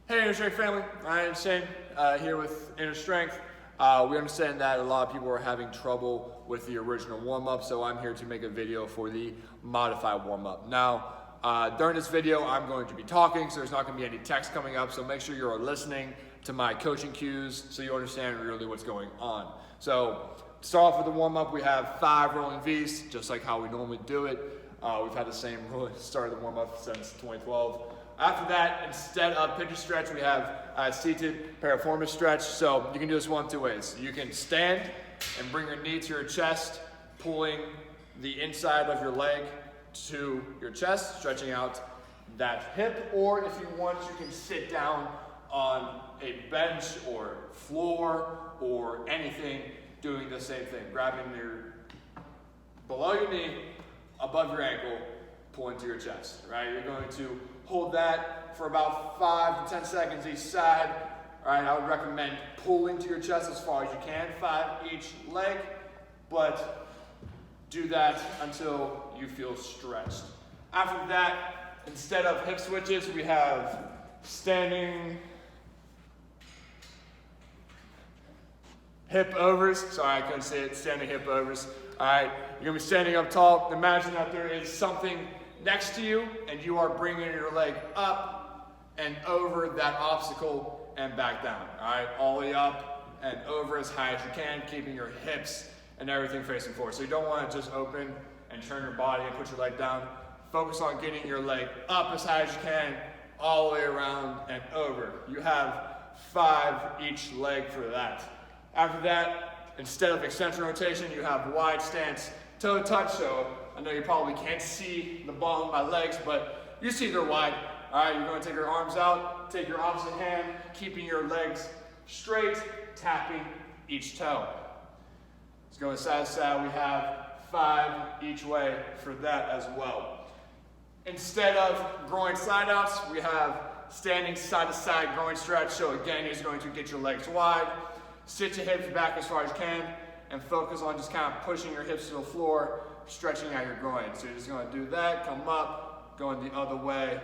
Hey Inner Strength family, I am Shane here with Inner Strength. We understand that a lot of people are having trouble with the original warm-up, so I'm here to make a video for the modified warm-up. Now, during this video, I'm going to be talking, so there's not going to be any text coming up, so make sure you're listening to my coaching cues so you understand really what's going on. So, to start off with the warm-up, we have 5 rolling V's, just like how we normally do it. We've had the same start of the warm-up since 2012. After that, instead of pitcher stretch, we have a seated piriformis stretch. So you can do this one of 2 ways. You can stand and bring your knee to your chest, pulling the inside of your leg to your chest, stretching out that hip. Or if you want, you can sit down on a bench or floor or anything, doing the same thing. Grabbing below your knee, above your ankle, pulling to your chest, right? You're going to hold that for about 5 to 10 seconds each side. All right, I would recommend pulling to your chest as far as you can, 5 each leg, but do that until you feel stretched. After that, instead of hip switches, we have standing hip overs. Sorry, I couldn't say it, standing hip overs. All right, you're gonna be standing up tall. Imagine that there is something next to you and you are bringing your leg up and over that obstacle and back down. All right, all the way up and over as high as you can, keeping your hips and everything facing forward. So you don't want to just open and turn your body and put your leg down. Focus on getting your leg up as high as you can, all the way around and over. You have 5 each leg for that. After that, instead of extension rotation, you have wide stance, toe touch. So I know you probably can't see the bottom of my legs, but you see they're wide. All right, you're going to take your arms out, take your opposite hand, keeping your legs straight, tapping each toe. Let's go side to side. We have 5 each way for that as well. Instead of groin slide outs, we have standing side to side groin stretch. So again, you're just going to get your legs wide, sit your hips back as far as you can, and focus on just kind of pushing your hips to the floor, stretching out your groin. So you're just going to do that, come up, going the other way,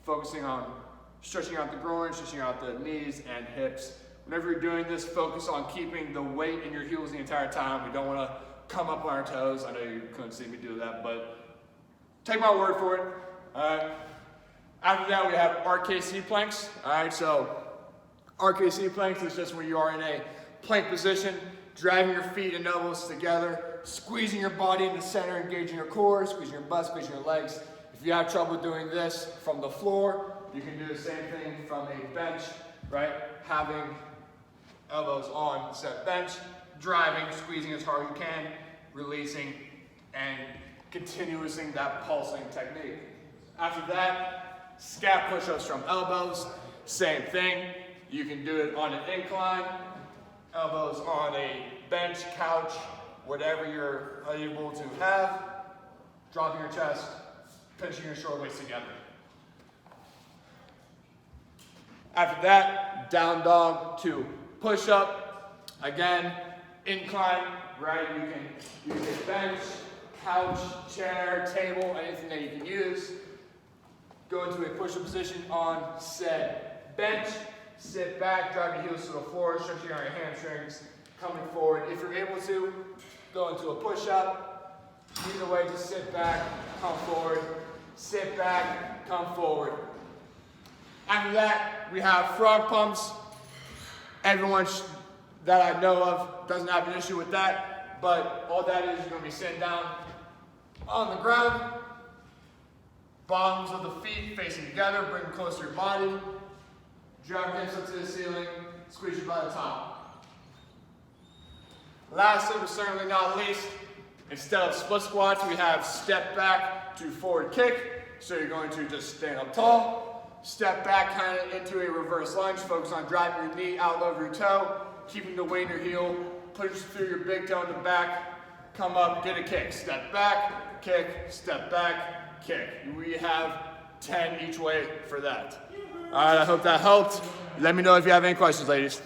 focusing on stretching out the groin, stretching out the knees and hips. Whenever you're doing this, focus on keeping the weight in your heels the entire time. We don't want to come up on our toes. I know you couldn't see me do that, but take my word for it. All right. After that, we have RKC planks. All right, so RKC planks is just where you are in a plank position, driving your feet and elbows together, squeezing your body in the center, engaging your core, squeezing your butt, squeezing your legs. If you have trouble doing this from the floor, you can do the same thing from a bench, right? Having elbows on set bench, driving, squeezing as hard as you can, releasing, and continuously that pulsing technique. After that, scap push-ups from elbows, same thing. You can do it on an incline, elbows on a bench, couch, whatever you're able to have, dropping your chest, pinching your shoulder blades together. After that, down dog to push up. Again, incline, right? You can use a bench, couch, chair, table, anything that you can use. Go into a push-up position on said bench. Sit back, drive your heels to the floor, stretching out your hamstrings, coming forward. If you're able to, go into a push-up. Either way, just sit back, come forward. Sit back, come forward. After that, we have frog pumps. Everyone that I know of doesn't have an issue with that, but all that is, you're going to be sitting down on the ground, bottoms of the feet facing together, bring them close to your body. Drop your hips up to the ceiling, squeeze your butt top. Lastly, but certainly not least, instead of split squats, we have step back to forward kick. So you're going to just stand up tall, step back kind of into a reverse lunge, focus on driving your knee out over your toe, keeping the weight in your heel, push through your big toe in the back, come up, get a kick. Step back, kick, step back, kick. We have 10 each way for that. All right, I hope that helped. Let me know if you have any questions, ladies.